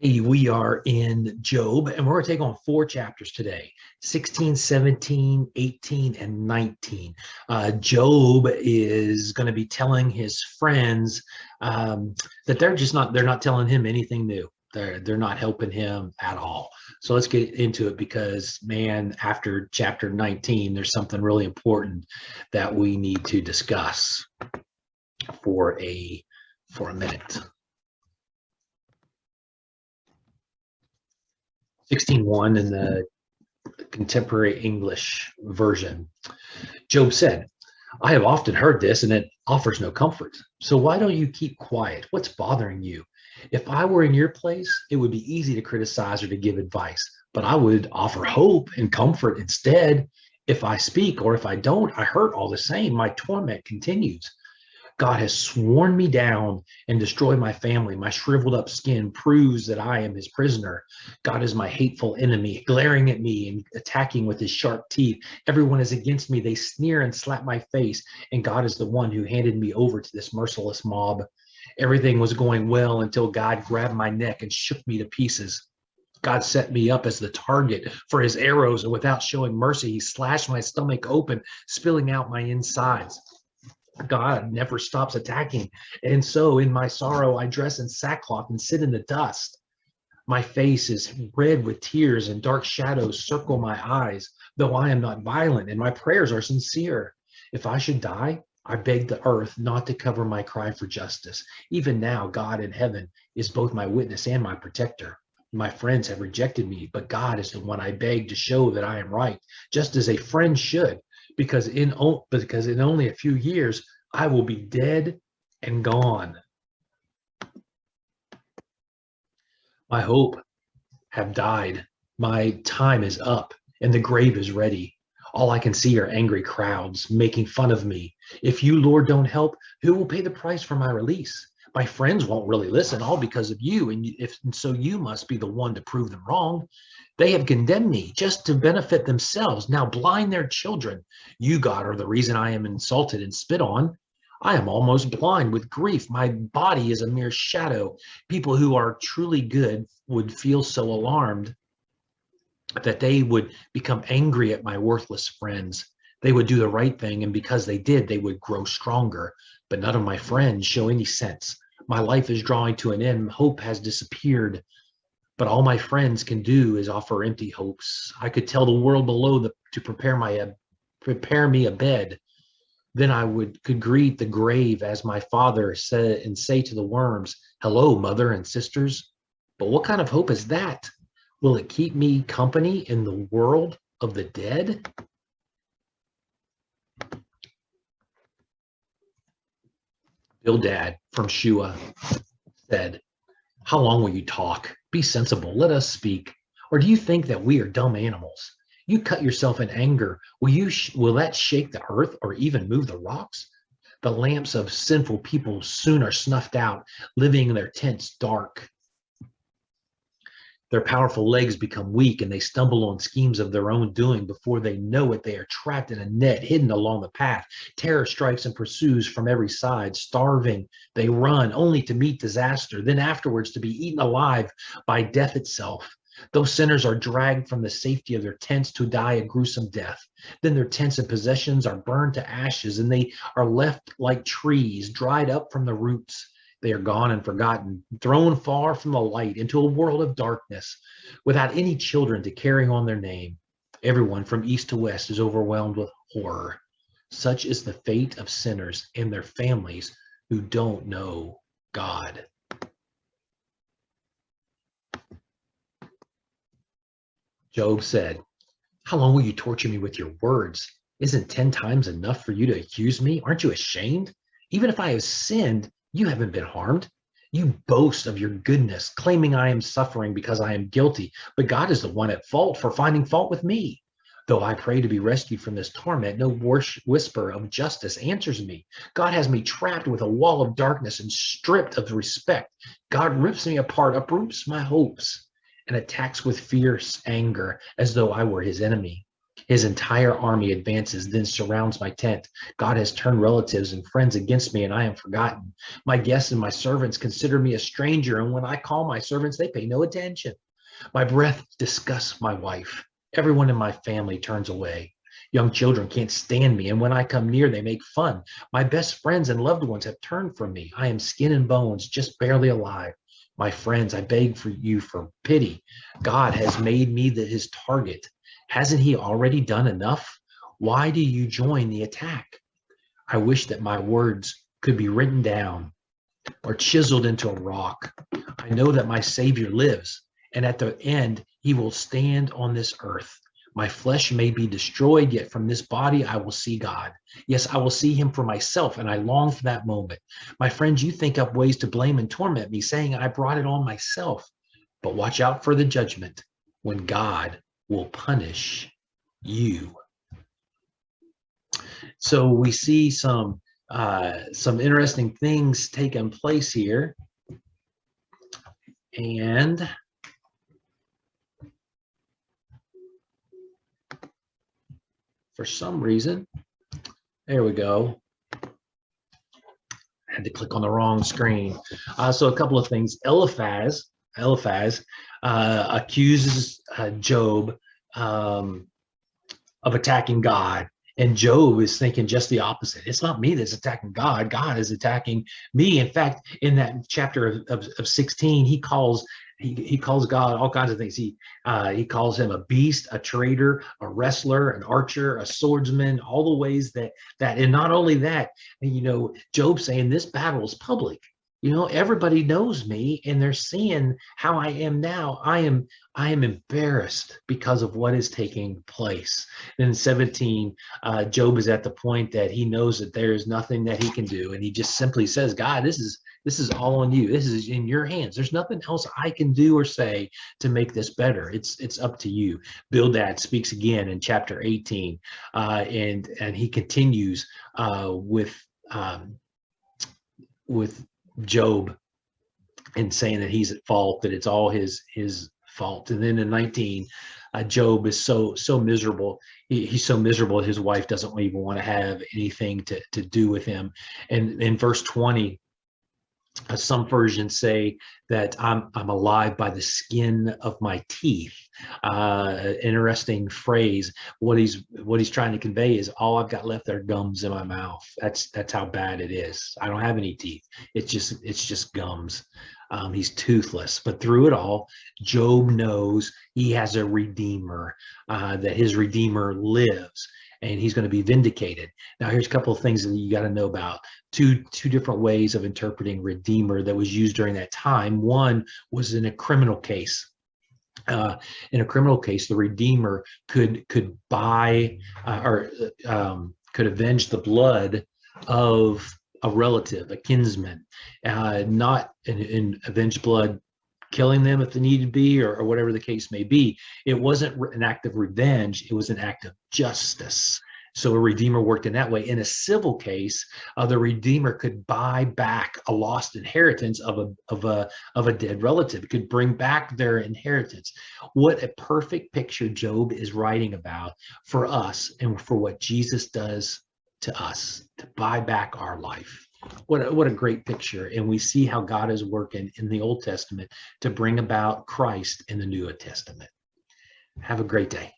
Hey, we are in Job, and we're going to take on four chapters today: 16, 17, 18, and 19. Job is going to be telling his friends that they're not telling him anything new. They're not helping him at all. So let's get into it because, man, after chapter 19, there's something really important that we need to discuss for a minute. 16:1 in the contemporary English version. Job said, I have often heard this and it offers no comfort. So why don't you keep quiet? What's bothering you? If I were in your place, it would be easy to criticize or to give advice, but I would offer hope and comfort instead. If I speak or if I don't, I hurt all the same. My torment continues. God has sworn me down and destroyed my family. My shriveled up skin proves that I am his prisoner. God is my hateful enemy, glaring at me and attacking with his sharp teeth. Everyone is against me. They sneer and slap my face. And God is the one who handed me over to this merciless mob. Everything was going well until God grabbed my neck and shook me to pieces. God set me up as the target for his arrows, and without showing mercy, he slashed my stomach open, spilling out my insides. God never stops attacking. And so in my sorrow, I dress in sackcloth and sit in the dust. My face is red with tears and dark shadows circle my eyes, though I am not violent and my prayers are sincere. If I should die, I beg the earth not to cover my cry for justice. Even now, God in heaven is both my witness and my protector. My friends have rejected me, but God is the one I beg to show that I am right, just as a friend should, because in only a few years I will be dead and gone. My hope have died. My time is up, and the grave is ready. All I can see are angry crowds making fun of me. If you, Lord, don't help, who will pay the price for my release? My friends won't really listen, all because of you, and so you must be the one to prove them wrong. They have condemned me just to benefit themselves, now blind their children. You, God, are the reason I am insulted and spit on. I am almost blind with grief. My body is a mere shadow. People who are truly good would feel so alarmed that they would become angry at my worthless friends. They would do the right thing, and because they did, they would grow stronger. But none of my friends show any sense. My life is drawing to an end. Hope has disappeared. But all my friends can do is offer empty hopes. I could tell the world below to prepare me a bed. Then I could greet the grave as my father said and say to the worms, hello, mother and sisters. But what kind of hope is that? Will it keep me company in the world of the dead? Bildad from Shua said, how long will you talk? Be sensible. Let us speak. Or do you think that we are dumb animals? You cut yourself in anger. Will that shake the earth or even move the rocks? The lamps of sinful people soon are snuffed out, living in their tents dark. Their powerful legs become weak and they stumble on schemes of their own doing. Before they know it, they are trapped in a net hidden along the path. Terror strikes and pursues from every side. Starving, they run only to meet disaster, then afterwards to be eaten alive by death itself. Those sinners are dragged from the safety of their tents to die a gruesome death. Then their tents and possessions are burned to ashes, and they are left like trees, dried up from the roots. They are gone and forgotten, thrown far from the light into a world of darkness, without any children to carry on their name. Everyone from east to west is overwhelmed with horror. Such is the fate of sinners and their families who don't know God. Job said, how long will you torture me with your words? Isn't 10 times enough for you to accuse me? Aren't you ashamed? Even if I have sinned, you haven't been harmed. You boast of your goodness, claiming I am suffering because I am guilty, but God is the one at fault for finding fault with me. Though I pray to be rescued from this torment, no whisper of justice answers me. God has me trapped with a wall of darkness and stripped of respect. God rips me apart, uproots my hopes, and attacks with fierce anger as though I were his enemy. His entire army advances, then surrounds my tent. God has turned relatives and friends against me, and I am forgotten. My guests and my servants consider me a stranger, and when I call my servants, they pay no attention. My breath disgusts my wife. Everyone in my family turns away. Young children can't stand me, and when I come near, they make fun. My best friends and loved ones have turned from me. I am skin and bones, just barely alive. My friends, I beg for you for pity. God has made me his target. Hasn't he already done enough? Why do you join the attack? I wish that my words could be written down or chiseled into a rock. I know that my Savior lives, and at the end, he will stand on this earth. My flesh may be destroyed, yet from this body I will see God. Yes, I will see him for myself, and I long for that moment. My friends, you think up ways to blame and torment me, saying I brought it on myself. But watch out for the judgment when God will punish you. So we see some interesting things taking place here. And for some reason, there we go. I had to click on the wrong screen. So a couple of things. Eliphaz accuses Job of attacking God. And Job is thinking just the opposite. It's not me that's attacking God. God is attacking me. In fact, in that chapter of 16, he calls God all kinds of things. He calls him a beast, a traitor, a wrestler, an archer, a swordsman, all the ways that, and not only that, Job saying this battle is public. Everybody knows me, and they're seeing how I am now. I am embarrassed because of what is taking place. Then in 17, Job is at the point that he knows that there is nothing that he can do, and he just simply says, God, this is all on you. This is in your hands. There's nothing else I can do or say to make this better. It's up to you. Bildad speaks again in chapter 18, and he continues with Job and saying that he's at fault, that it's all his fault. And then in 19, Job is so miserable. He's so miserable his wife doesn't even want to have anything to do with him. And in verse 20, some versions say that I'm alive by the skin of my teeth. Interesting phrase. What he's trying to convey is all I've got left are gums in my mouth. That's how bad it is. I don't have any teeth. It's just gums. He's toothless. But through it all, Job knows he has a redeemer, that his redeemer lives, and he's going to be vindicated. Now, here's a couple of things that you got to know about. Two different ways of interpreting redeemer that was used during that time. One was in a criminal case. In a criminal case, the redeemer could buy or could avenge the blood of a relative, a kinsman, not in avenge blood killing them if they needed to be, or whatever the case may be. It wasn't an act of revenge, it was an act of justice. So a redeemer worked in that way. In a civil case, the redeemer could buy back a lost inheritance of a dead relative. It could bring back their inheritance. What a perfect picture Job is writing about for us, and for what Jesus does to us to buy back our life. What a great picture. And we see how God is working in the Old Testament to bring about Christ in the New Testament. Have a great day.